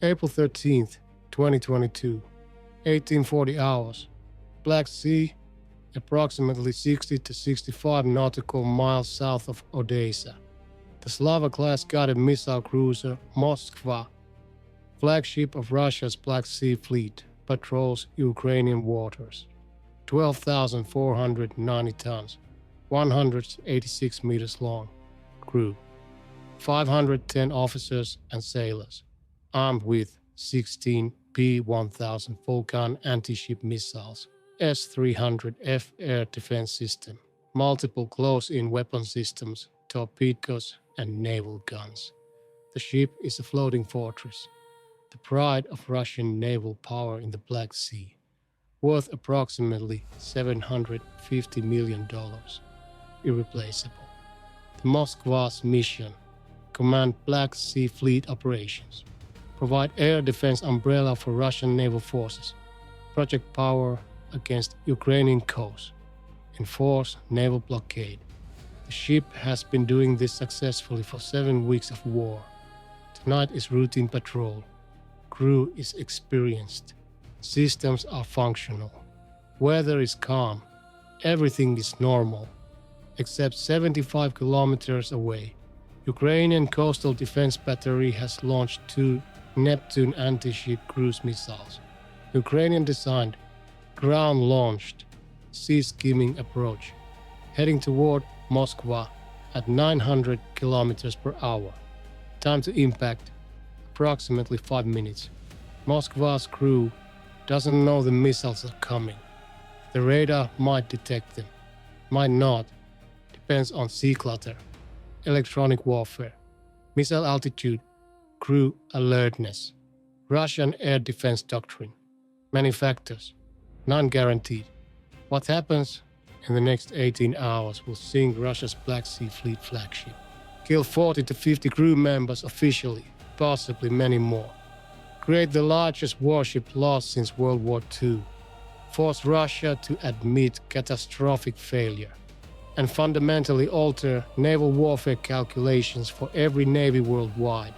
April 13th, 2022, 1840 hours. Black Sea, approximately 60 to 65 nautical miles south of Odessa. The Slava-class guided missile cruiser Moskva, flagship of Russia's Black Sea Fleet, patrols Ukrainian waters. 12,490 tons, 186 meters long. Crew: 510 officers and sailors, armed with 16 P-1000 Vulcan anti-ship missiles, S-300F air defense system, multiple close-in weapon systems, torpedoes, and naval guns. The ship is a floating fortress, the pride of Russian naval power in the Black Sea, worth approximately $750 million. Irreplaceable. The Moskva's mission: command Black Sea Fleet operations, provide air defense umbrella for Russian naval forces, project power against Ukrainian coast, enforce naval blockade. The ship has been doing this successfully for 7 weeks of war. Tonight is routine patrol. Crew is experienced. Systems are functional. Weather is calm. Everything is normal. Except 75 kilometers away, Ukrainian Coastal Defense Battery has launched 2 Neptune anti-ship cruise missiles. Ukrainian-designed, ground-launched, sea-skimming approach, heading toward Moskva at 900 kilometers per hour. Time to impact: approximately 5 minutes. Moskva's crew doesn't know the missiles are coming. The radar might detect them, might not. Depends on sea clutter, electronic warfare, missile altitude, crew alertness, Russian air defense doctrine, many factors, none guaranteed. What happens in the next 18 hours will sink Russia's Black Sea Fleet flagship, kill 40 to 50 crew members officially, possibly many more, create the largest warship loss since World War II, force Russia to admit catastrophic failure, and fundamentally alter naval warfare calculations for every navy worldwide.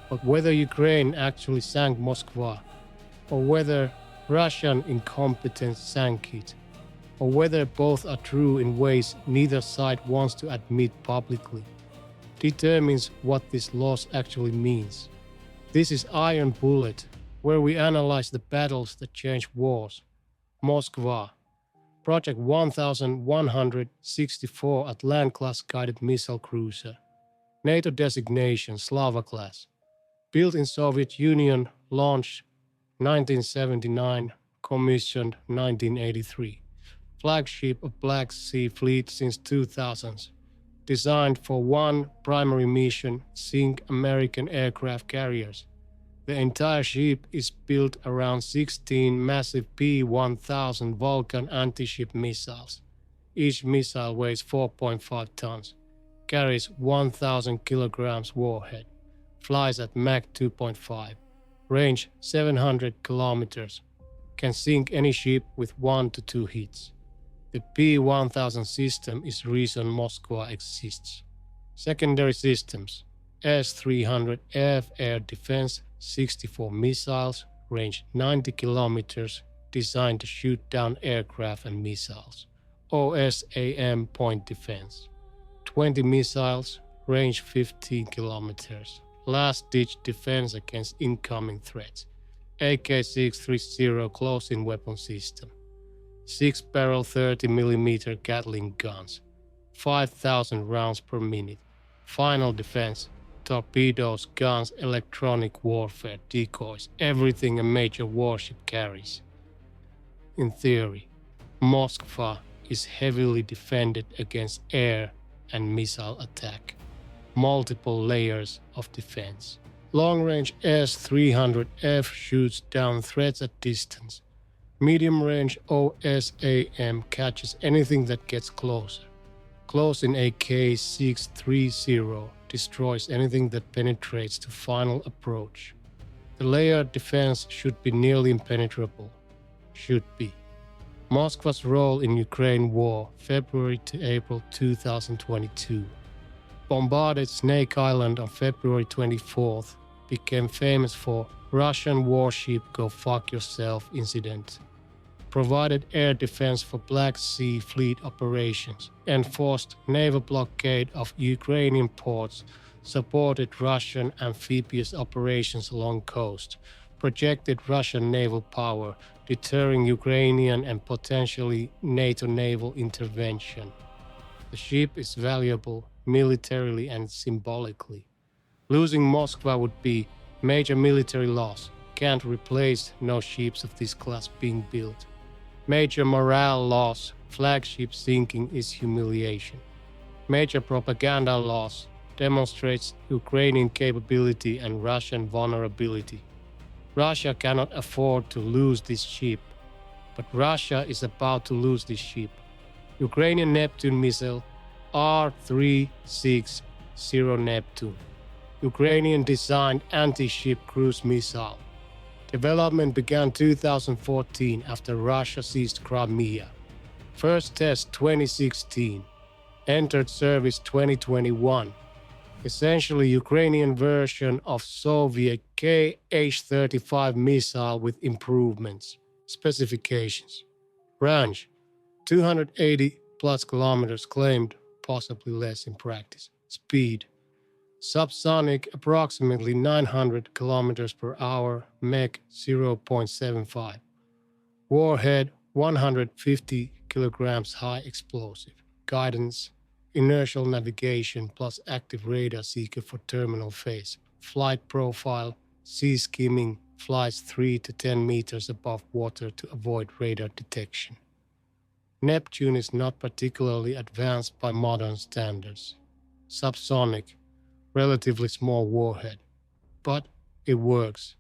But whether Ukraine actually sank Moskva, or whether Russian incompetence sank it, or whether both are true in ways neither side wants to admit publicly, determines what this loss actually means. This is Iron Bullet, where we analyze the battles that change wars. Moskva, Project 1164 Atlant-class guided missile cruiser. NATO designation Slava-class. Built in Soviet Union, launched 1979, commissioned 1983. Flagship of Black Sea Fleet since 2000s. Designed for one primary mission: sink American aircraft carriers. The entire ship is built around 16 massive P-1000 Vulcan anti-ship missiles. Each missile weighs 4.5 tons, carries 1,000 kilograms warhead, flies at Mach 2.5, range 700 kilometers, can sink any ship with 1 to 2 hits. The P-1000 system is reason Moskva exists. Secondary systems: S-300F air defense, 64 missiles, range 90 kilometers, designed to shoot down aircraft and missiles. OSAM point defense, 20 missiles, range 15 kilometers, last-ditch defense against incoming threats. AK-630 close-in weapon system, 6-barrel 30mm Gatling guns, 5,000 rounds per minute. Final defense: torpedoes, guns, electronic warfare, decoys, everything a major warship carries. In theory, Moskva is heavily defended against air and missile attack. Multiple layers of defense. Long-range S-300F shoots down threats at distance. Medium-range OSAM catches anything that gets closer. Close-in AK-630 destroys anything that penetrates to final approach. The layered defense should be nearly impenetrable. Should be. Moskva's role in Ukraine war, February to April 2022. Bombarded Snake Island on February 24th, became famous for Russian warship go fuck yourself incident. Provided air defense for Black Sea Fleet operations, enforced naval blockade of Ukrainian ports, supported Russian amphibious operations along coast, projected Russian naval power, deterring Ukrainian and potentially NATO naval intervention. The ship is valuable militarily and symbolically. Losing Moskva would be major military loss. Can't replace no ships of this class being built. Major morale loss. Flagship sinking is humiliation. Major propaganda loss. Demonstrates Ukrainian capability and Russian vulnerability. Russia cannot afford to lose this ship, but Russia is about to lose this ship. Ukrainian Neptune missile R-360 Neptune. Ukrainian designed anti-ship cruise missile. Development began 2014 after Russia seized Crimea. First test 2016. Entered service 2021. Essentially Ukrainian version of Soviet Kh-35 missile with improvements. Specifications. Range 280 plus kilometers claimed, possibly less in practice. Speed subsonic approximately 900 kilometers per hour, Mach 0.75. Warhead 150 kilograms high explosive. Guidance inertial navigation plus active radar seeker for terminal phase. Flight profile, sea skimming, flies 3 to 10 meters above water to avoid radar detection. Neptune is not particularly advanced by modern standards. Subsonic, relatively small warhead. But it works.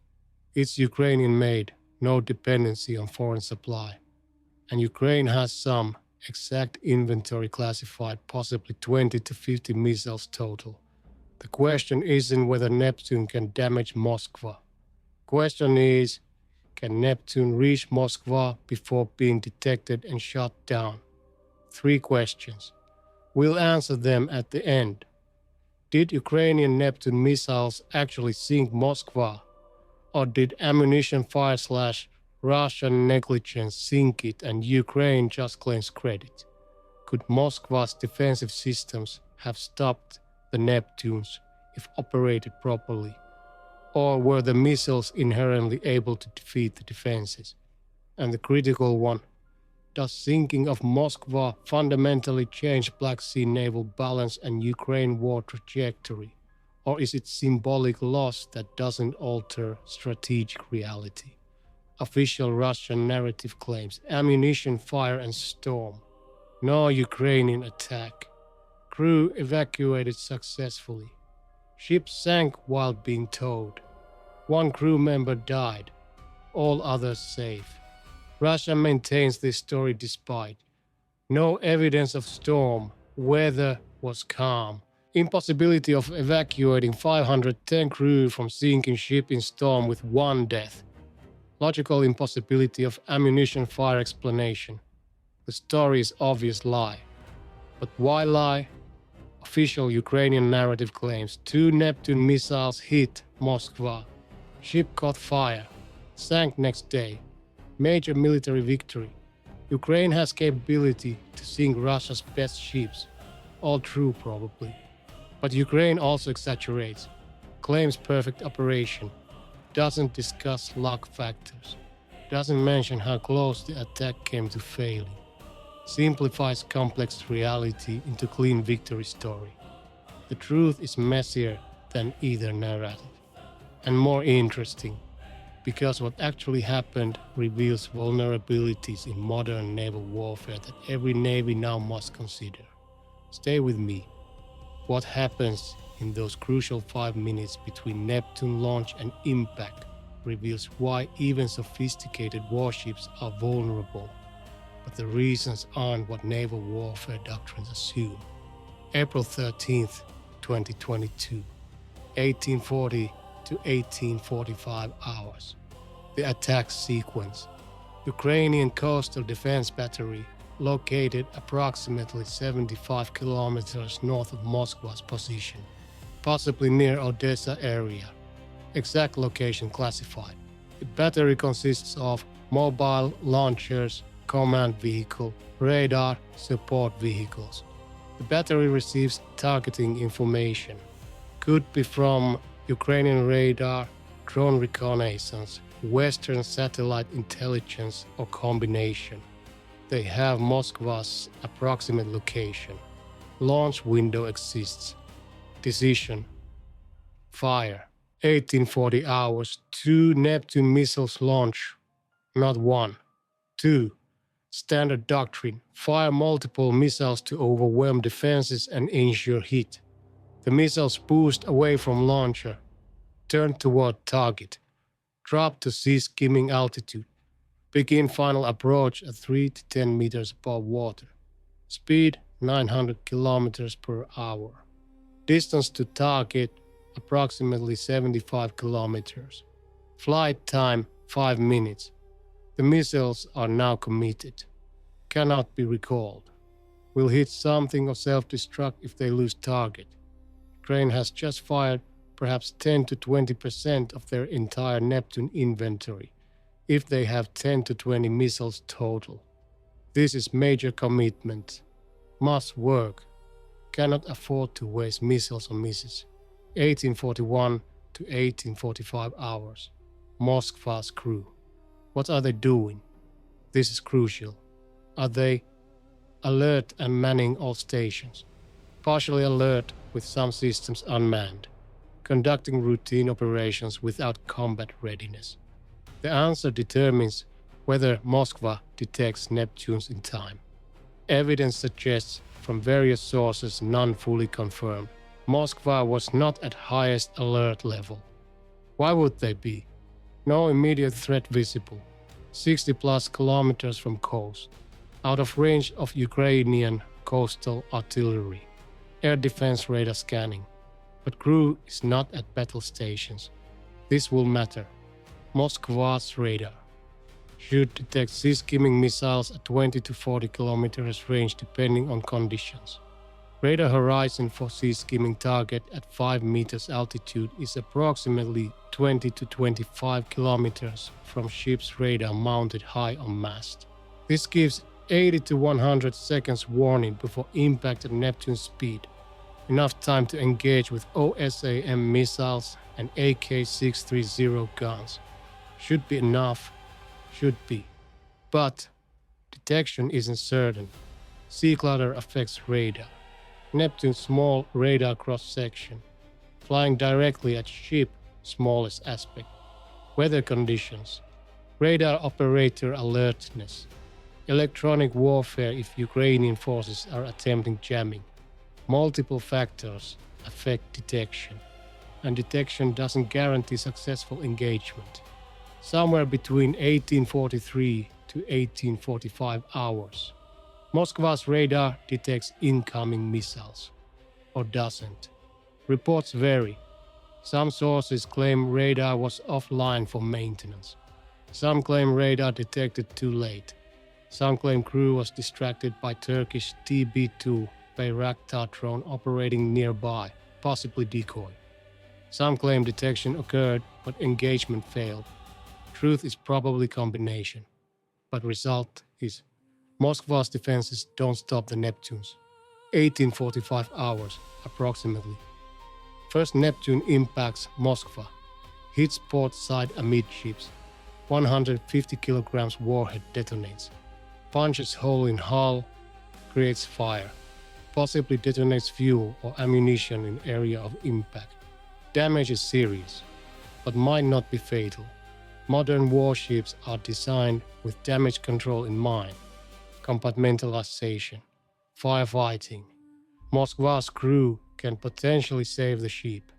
It's Ukrainian made, no dependency on foreign supply. And Ukraine has some exact inventory classified, possibly 20 to 50 missiles total. The question isn't whether Neptune can damage Moskva. Question is, can Neptune reach Moskva before being detected and shot down? 3 questions. We'll answer them at the end. Did Ukrainian Neptune missiles actually sink Moskva? Or did ammunition fire / Russian negligence sink it and Ukraine just claims credit? Could Moskva's defensive systems have stopped the Neptunes if operated properly? Or were the missiles inherently able to defeat the defenses? And the critical one, does sinking of Moskva fundamentally change Black Sea naval balance and Ukraine war trajectory? Or is it symbolic loss that doesn't alter strategic reality? Official Russian narrative claims ammunition fire and storm. No Ukrainian attack. Crew evacuated successfully. Ship sank while being towed. 1 crew member died. All others safe. Russia maintains this story despite no evidence of storm. Weather was calm. Impossibility of evacuating 510 crew from sinking ship in storm with 1 death. Logical impossibility of ammunition fire explanation. The story is obvious lie. But why lie? Official Ukrainian narrative claims 2 Neptune missiles hit Moskva. Ship caught fire. Sank next day. Major military victory. Ukraine has capability to sink Russia's best ships. All true probably. But Ukraine also exaggerates. Claims perfect operation. Doesn't discuss luck factors, doesn't mention how close the attack came to failing, simplifies complex reality into clean victory story. The truth is messier than either narrative, and more interesting, because what actually happened reveals vulnerabilities in modern naval warfare that every navy now must consider. Stay with me. What happens in those crucial 5 minutes between Neptune launch and impact reveals why even sophisticated warships are vulnerable, but the reasons aren't what naval warfare doctrines assume. April 13th, 2022, 1840 to 1845 hours. The attack sequence. Ukrainian Coastal Defense Battery, located approximately 75 kilometers north of Moskva's position, possibly near Odessa area. Exact location classified. The battery consists of mobile launchers, command vehicle, radar, support vehicles. The battery receives targeting information. Could be from Ukrainian radar, drone reconnaissance, Western satellite intelligence, or combination. They have Moskva's approximate location. Launch window exists. Decision. Fire. 1840 hours. 2 Neptune missiles launch. Not one. 2. Standard doctrine. Fire multiple missiles to overwhelm defenses and ensure hit. The missiles boost away from launcher. Turn toward target. Drop to sea skimming altitude. Begin final approach at 3 to 10 meters above water. Speed 900 kilometers per hour. Distance to target approximately 75 kilometers. Flight time 5 minutes. The missiles are now committed. Cannot be recalled. Will hit something or self-destruct if they lose target. Ukraine has just fired perhaps 10 to 20% of their entire Neptune inventory, if they have 10 to 20 missiles total. This is major commitment. Must work. Cannot afford to waste missiles on misses. 1841 to 1845 hours. Moskva's crew. What are they doing? This is crucial. Are they alert and manning all stations? Partially alert with some systems unmanned. Conducting routine operations without combat readiness. The answer determines whether Moskva detects Neptunes in time. Evidence suggests from various sources, none fully confirmed, Moskva was not at highest alert level. Why would they be? No immediate threat visible. 60 plus kilometers from coast. Out of range of Ukrainian coastal artillery. Air defense radar scanning. But crew is not at battle stations. This will matter. Moskva's radar should detect sea skimming missiles at 20 to 40 kilometers range depending on conditions. Radar horizon for sea skimming target at 5 meters altitude is approximately 20 to 25 kilometers from ship's radar mounted high on mast. This gives 80 to 100 seconds warning before impact at Neptune speed. Enough time to engage with OSAM missiles and AK-630 guns. Should be enough. Should be. But detection isn't certain. Sea clutter affects radar. Neptune's small radar cross-section. Flying directly at ship, smallest aspect. Weather conditions. Radar operator alertness. Electronic warfare if Ukrainian forces are attempting jamming. Multiple factors affect detection, and detection doesn't guarantee successful engagement. Somewhere between 1843 to 1845 hours. Moskva's radar detects incoming missiles, or doesn't. Reports vary. Some sources claim radar was offline for maintenance. Some claim radar detected too late. Some claim crew was distracted by Turkish TB2 Bayraktar drone operating nearby, possibly decoy. Some claim detection occurred, but engagement failed. Truth is probably combination. But result is Moskva's defenses don't stop the Neptunes. 1845 hours, approximately. First Neptune impacts Moskva. Hits port side amidships. 150 kilograms warhead detonates. Punches hole in hull, creates fire. Possibly detonates fuel or ammunition in area of impact. Damage is serious, but might not be fatal. Modern warships are designed with damage control in mind. Compartmentalization, firefighting. Moskva's crew can potentially save the ship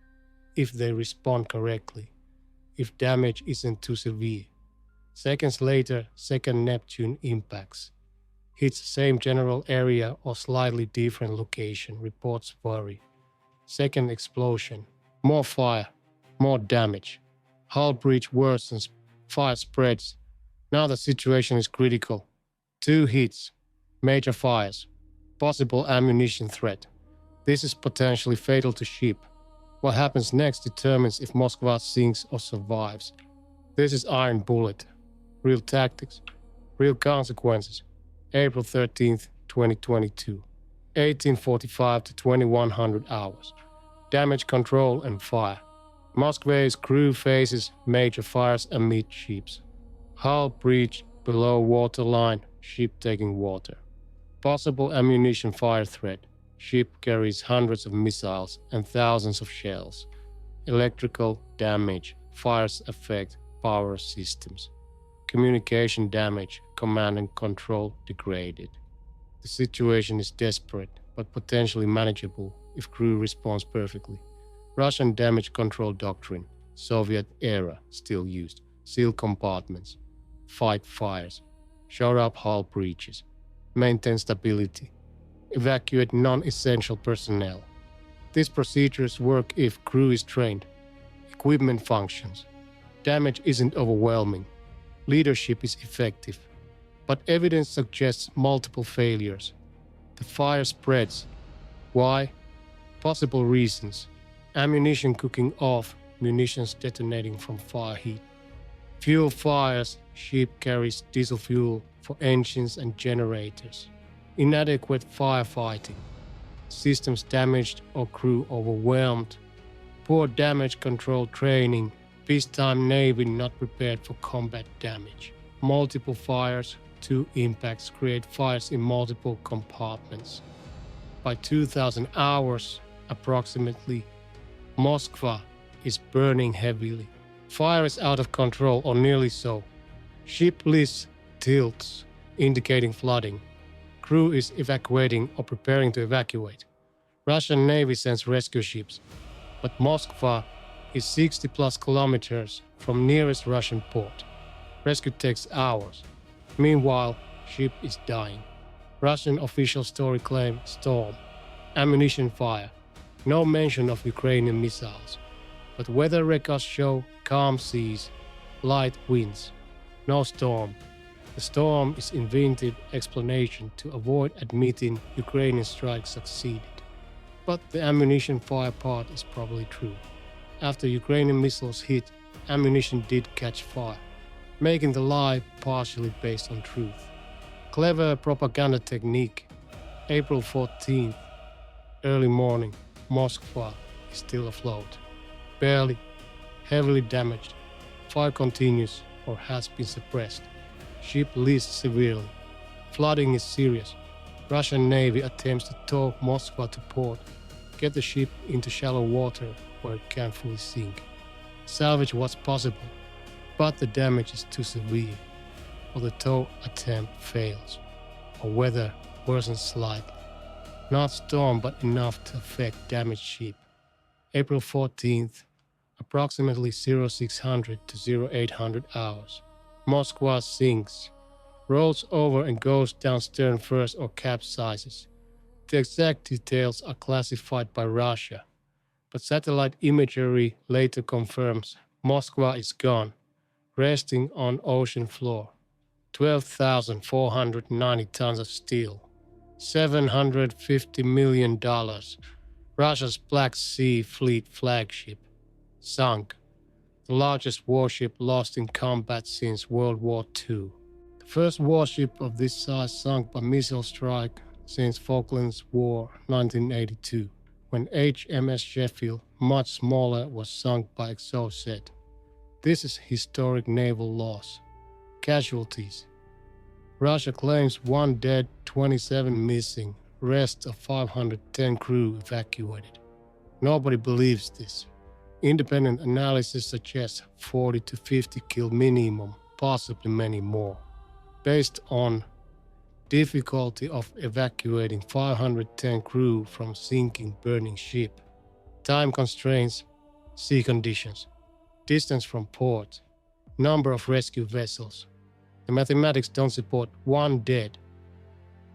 if they respond correctly, if damage isn't too severe. Seconds later, second Neptune impacts. Hits same general area or slightly different location, reports vary. Second explosion, more fire, more damage. Hull breach worsens, fire spreads. Now the situation is critical. 2 hits, major fires, possible ammunition threat. This is potentially fatal to ship. What happens next determines if Moskva sinks or survives. This is Iron Bullet. Real tactics, real consequences. April 13th, 2022. 1845 to 2100 hours. Damage control and fire. Moskva's crew faces major fires amidships. Hull breach below waterline, ship taking water. Possible ammunition fire threat. Ship carries hundreds of missiles and thousands of shells. Electrical damage. Fires affect power systems. Communication damage. Command and control degraded. The situation is desperate, but potentially manageable if crew responds perfectly. Russian damage control doctrine. Soviet era still used. Seal compartments. Fight fires. Shore up hull breaches. Maintain stability. Evacuate non-essential personnel. These procedures work if crew is trained. Equipment functions. Damage isn't overwhelming. Leadership is effective. But evidence suggests multiple failures. The fire spreads. Why? Possible reasons. Ammunition cooking off, munitions detonating from fire heat. Fuel fires, ship carries diesel fuel for engines and generators. Inadequate firefighting. Systems damaged or crew overwhelmed. Poor damage control training. Peacetime Navy not prepared for combat damage. Multiple fires, 2 impacts create fires in multiple compartments. By 2000 hours, approximately, Moskva is burning heavily. Fire is out of control or nearly so. Ship list tilts, indicating flooding. Crew is evacuating or preparing to evacuate. Russian Navy sends rescue ships, but Moskva is 60 plus kilometers from nearest Russian port. Rescue takes hours. Meanwhile, ship is dying. Russian official story claim storm. Ammunition fire. No mention of Ukrainian missiles. But weather records show calm seas, light winds. No storm. The storm is invented explanation to avoid admitting Ukrainian strike succeeded. But the ammunition fire part is probably true. After Ukrainian missiles hit, ammunition did catch fire, making the lie partially based on truth. Clever propaganda technique. April 14th, early morning, Moskva is still afloat. Barely, heavily damaged. Fire continues or has been suppressed. Ship leased severely. Flooding is serious. Russian Navy attempts to tow Moskva to port, get the ship into shallow water where it can't fully sink. Salvage what's possible, but the damage is too severe, or the tow attempt fails, or weather worsens slightly. Not storm, but enough to affect damaged ship. April 14th, approximately 0600 to 0800 hours. Moskva sinks, rolls over and goes down stern first or capsizes. The exact details are classified by Russia, but satellite imagery later confirms Moskva is gone, resting on ocean floor. 12,490 tons of steel. $750 million. Russia's Black Sea Fleet flagship. Sank. The largest warship lost in combat since World War II. The first warship of this size sunk by missile strike since Falklands War 1982, when HMS Sheffield, much smaller, was sunk by exocet. This is historic naval loss. Casualties. Russia claims 1 dead, 27 missing, rest of 510 crew evacuated. Nobody believes this. Independent analysis suggests 40 to 50 killed minimum, possibly many more. Based on difficulty of evacuating 510 crew from sinking burning ship, time constraints, sea conditions, distance from port, number of rescue vessels. The mathematics don't support 1 dead.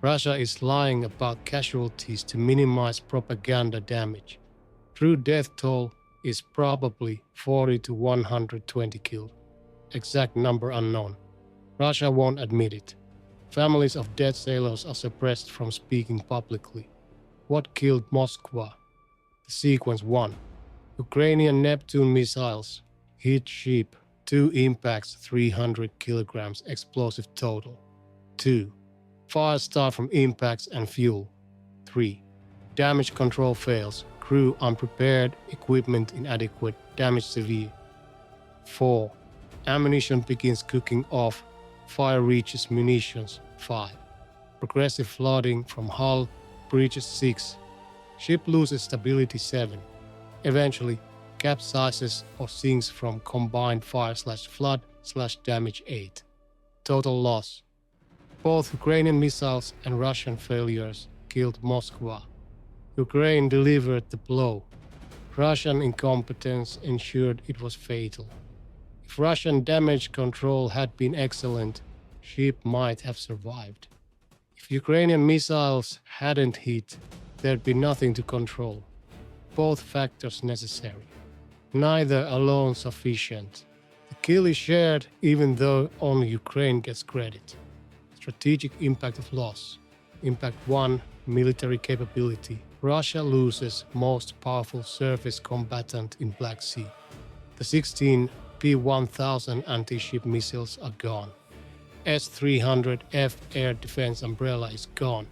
Russia is lying about casualties to minimize propaganda damage. True death toll is probably 40 to 120 killed. Exact number unknown. Russia won't admit it. Families of dead sailors are suppressed from speaking publicly. What killed Moskva? The sequence 1. Ukrainian Neptune missiles hit ship, 2 impacts, 300 kilograms explosive total. 2. Fire start from impacts and fuel. 3. Damage control fails, crew unprepared, equipment inadequate, damage severe. 4. Ammunition begins cooking off, fire reaches munitions. 5. Progressive flooding from hull, breaches 6. Ship loses stability 7. Eventually, capsizes or sinks from combined fire/flood/damage 8. Total loss. Both Ukrainian missiles and Russian failures killed Moskva. Ukraine delivered the blow. Russian incompetence ensured it was fatal. If Russian damage control had been excellent, ship might have survived. If Ukrainian missiles hadn't hit, there'd be nothing to control. Both factors necessary. Neither alone sufficient. The kill is shared even though only Ukraine gets credit. Strategic impact of loss. Impact 1. Military capability. Russia loses most powerful surface combatant in Black Sea. The 16 P-1000 anti-ship missiles are gone. S-300F air defense umbrella is gone.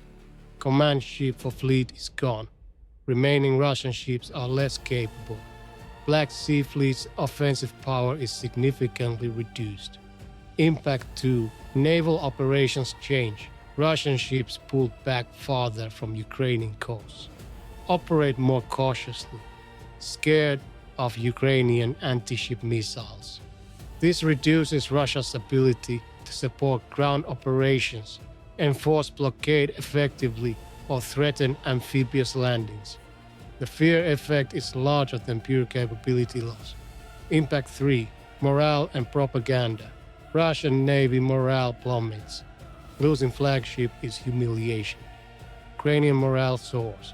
Command ship for fleet is gone. Remaining Russian ships are less capable. Black Sea Fleet's offensive power is significantly reduced. Impact 2. Naval operations change. Russian ships pulled back farther from Ukrainian coasts. Operate more cautiously. Scared of Ukrainian anti-ship missiles. This reduces Russia's ability to support ground operations, enforce blockade effectively, or threaten amphibious landings. The fear effect is larger than pure capability loss. Impact 3. Morale and propaganda. Russian Navy morale plummets. Losing Flagship is humiliation. Ukrainian morale soars.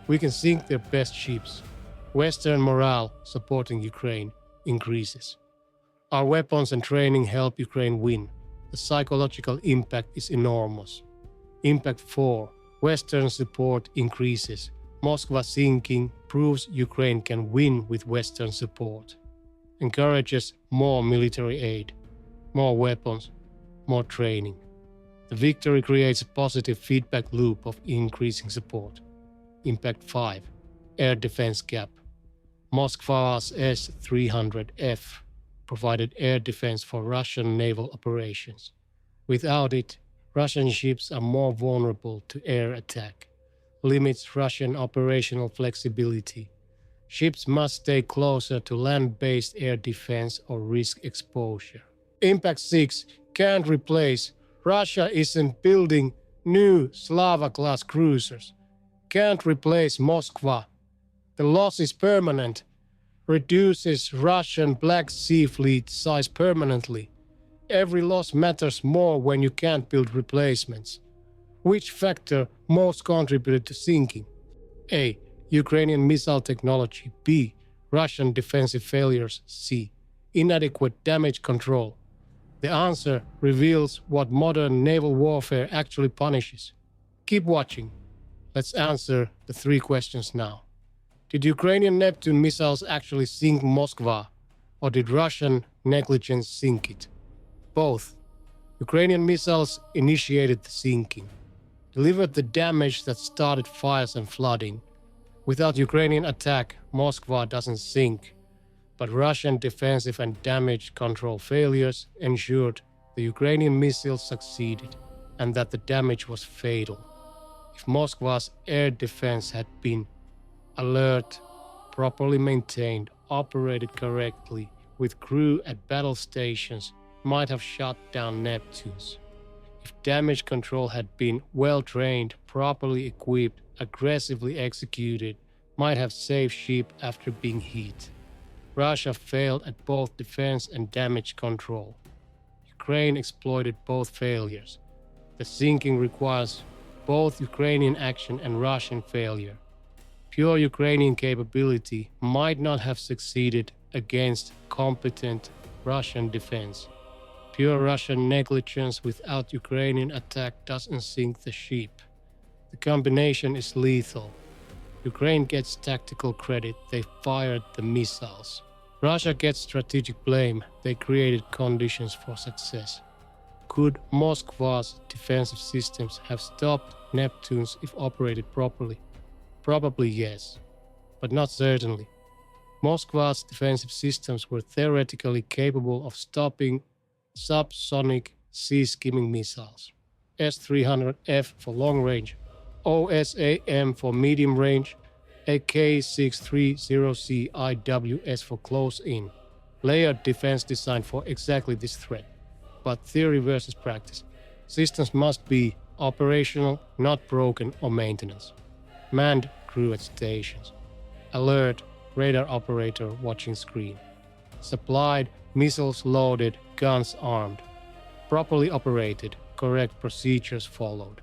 We can sink their best ships. Western morale supporting Ukraine increases. Our weapons and training help Ukraine win. The psychological impact is enormous. Impact 4. Western support increases. Moskva sinking proves Ukraine can win with Western support. Encourages more military aid, more weapons, more training. The victory creates a positive feedback loop of increasing support. Impact 5. Air defense gap. Moskva's S-300F provided air defense for Russian naval operations. Without it, Russian ships are more vulnerable to air attack. Limits Russian operational flexibility. Ships must stay closer to land-based air defense or risk exposure. Impact 6. Can't replace. Russia isn't building new Slava-class cruisers. Can't replace Moskva. The loss is permanent. Reduces Russian Black Sea Fleet size permanently. Every loss matters more when you can't build replacements. Which factor most contributed to sinking? A. Ukrainian missile technology. B. Russian defensive failures. C. Inadequate damage control. The answer reveals what modern naval warfare actually punishes. Keep watching. Let's answer the 3 questions now. Did Ukrainian Neptune missiles actually sink Moskva, or did Russian negligence sink it? Both. Ukrainian missiles initiated the sinking, delivered the damage that started fires and flooding. Without Ukrainian attack, Moskva doesn't sink, but Russian defensive and damage control failures ensured the Ukrainian missiles succeeded and that the damage was fatal. If Moskva's air defense had been alert, properly maintained, operated correctly, with crew at battle stations, might have shot down Neptunes. If damage control had been well trained, properly equipped, aggressively executed, might have saved ship after being hit. Russia failed at both defense and damage control. Ukraine exploited both failures. The sinking requires both Ukrainian action and Russian failure. Pure Ukrainian capability might not have succeeded against competent Russian defense. Pure Russian negligence without Ukrainian attack doesn't sink the ship. The combination is lethal. Ukraine gets tactical credit, they fired the missiles. Russia gets strategic blame, they created conditions for success. Could Moskva's defensive systems have stopped Neptunes if operated properly? Probably yes, but not certainly. Moskva's defensive systems were theoretically capable of stopping subsonic sea-skimming missiles. S-300F for long range, OSAM for medium range, AK-630C IWS for close-in. Layered defense designed for exactly this threat. But theory versus practice. Systems must be operational, not broken or maintenance. Manned crew at stations. Alert, radar operator watching screen. Supplied, missiles loaded, guns armed. Properly operated, correct procedures followed.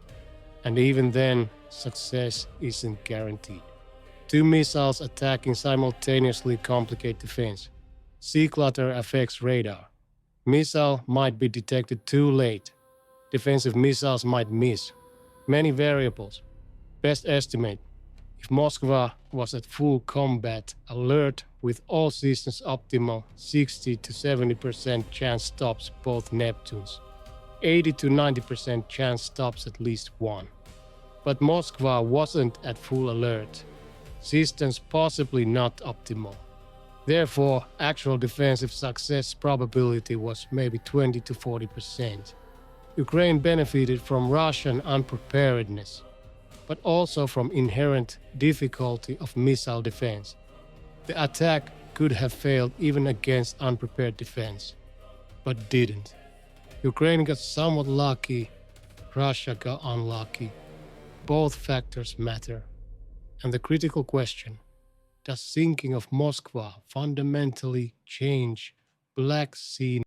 And even then, success isn't guaranteed. Two missiles attacking simultaneously complicate defense. Sea clutter affects radar. Missile might be detected too late. Defensive missiles might miss. Many variables. Best estimate. If Moskva was at full combat alert with all systems optimal, 60 to 70% chance stops both Neptunes. 80 to 90% chance stops at least one. But Moskva wasn't at full alert. Systems possibly not optimal. Therefore, actual defensive success probability was maybe 20 to 40%. Ukraine benefited from Russian unpreparedness, but also from inherent difficulty of missile defense. The attack could have failed even against unprepared defense, but didn't. Ukraine got somewhat lucky, Russia got unlucky. Both factors matter. And the critical question, does sinking of Moskva fundamentally change Black Sea